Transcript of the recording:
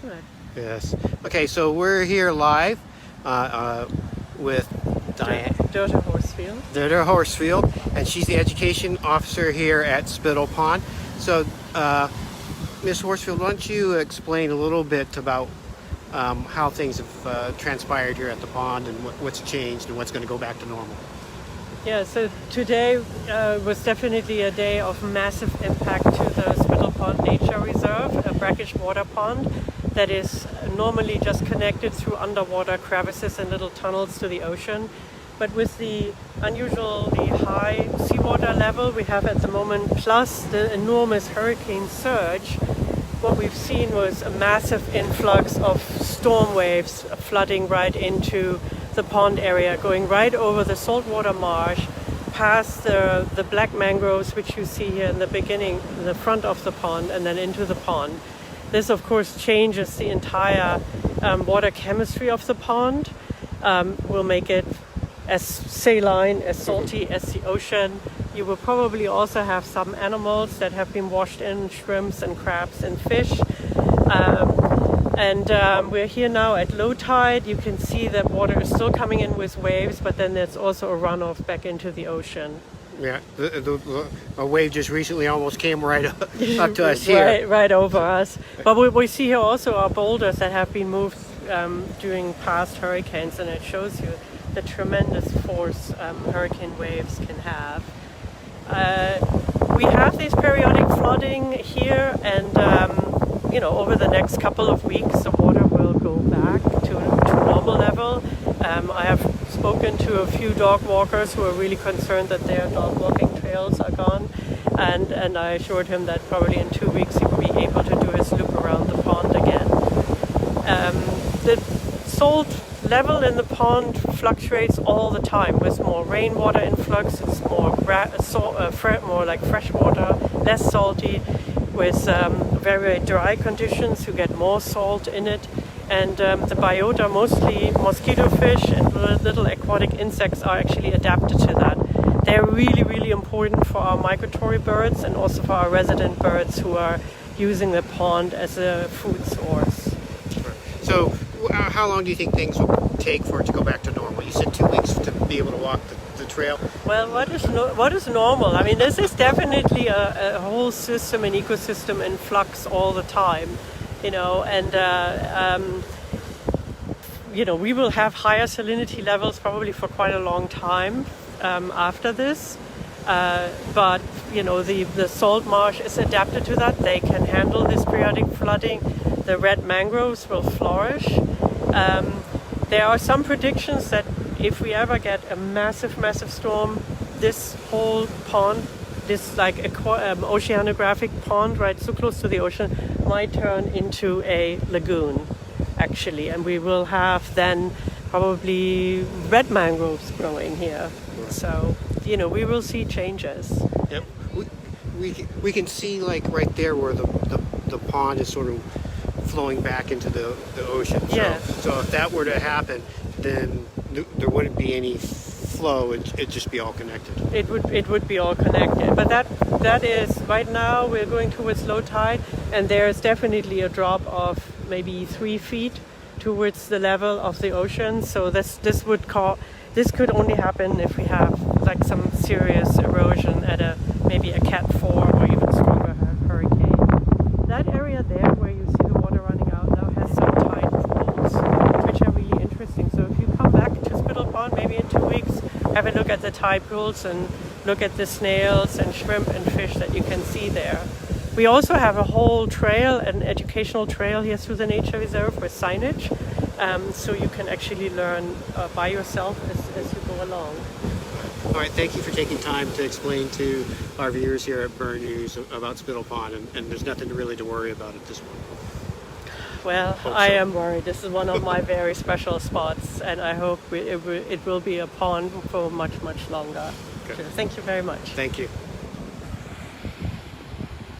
Good. Yes. Okay, so we're here live with Diane Dörte Horsfield. Dörte Horsfield, and she's the education officer here at Spittal Pond. So, Ms. Horsfield, why don't you explain a little bit about how things have transpired here at the pond and what's changed and what's going to go back to normal? Yeah, so today was definitely a day of massive impact to the Spittal Pond Nature Reserve, a brackish water pond that is normally just connected through underwater crevices and little tunnels to the ocean. But with the unusually high seawater level we have at the moment, plus the enormous hurricane surge, what we've seen was a massive influx of storm waves flooding right into the pond area, going right over the saltwater marsh, past the black mangroves, which you see here in the beginning, in the front of the pond, and then into the pond. This, of course, changes the entire water chemistry of the pond, will make it as saline, as salty as the ocean. You will probably also have some animals that have been washed in, shrimps and crabs and fish. We're here now at low tide. You can see that water is still coming in with waves, but then there's also a runoff back into the ocean. Yeah, a wave just recently almost came right up to us here. Right over us. But what we see here also are boulders that have been moved during past hurricanes, and it shows you the tremendous force hurricane waves can have. We have this periodic flooding here, and over the next couple of weeks, the water will go back to normal level. I have spoken to a few dog walkers who are really concerned that their dog walking trails are gone, and I assured him that probably in 2 weeks he will be able to do his loop around the pond again. The salt level in the pond fluctuates all the time with more rainwater influx. It's more like fresh water, less salty. With very dry conditions, you get more salt in it. And the biota, mostly mosquito fish and little aquatic insects, are actually adapted to that. They're really, really important for our migratory birds and also for our resident birds who are using the pond as a food source. So how long do you think things will take for it to go back to normal? You said 2 weeks to be able to walk the trail. Well, what is normal? I mean, this is definitely a whole system, an ecosystem in flux all the time, we will have higher salinity levels probably for quite a long time after this. But the salt marsh is adapted to that. They can handle this periodic flooding. The red mangroves will flourish. There are some predictions that if we ever get a massive, massive storm, this whole pond, this oceanographic pond right so close to the ocean, might turn into a lagoon, actually. And we will have then probably red mangroves growing here. So, we will see changes. Yep. We can see right there where the pond is sort of flowing back into the ocean. Yeah. So if that were to happen, then there wouldn't be any flow. It'd just be all connected. It would be all connected. But that is right now we're going towards low tide, and there is definitely a drop of maybe 3 feet towards the level of the ocean. So this could only happen if we have some serious erosion at maybe a Cat 4 or even stronger hurricane. That area there where you see the water running out now has some tide pools, which are really interesting. So if you come back to Spittal Pond maybe in 2 weeks, have a look at the tide pools and look at the snails and shrimp and fish that you can see there. We also have a whole trail, an educational trail here through the nature reserve with signage, so you can actually learn by yourself as you go along. All right, thank you for taking time to explain to our viewers here at Burn News about Spittal Pond, and there's nothing really to worry about at this point. Well, I am worried. This is one of my very special spots, and I hope it will be a pond for much, much longer. Okay. So thank you very much. Thank you.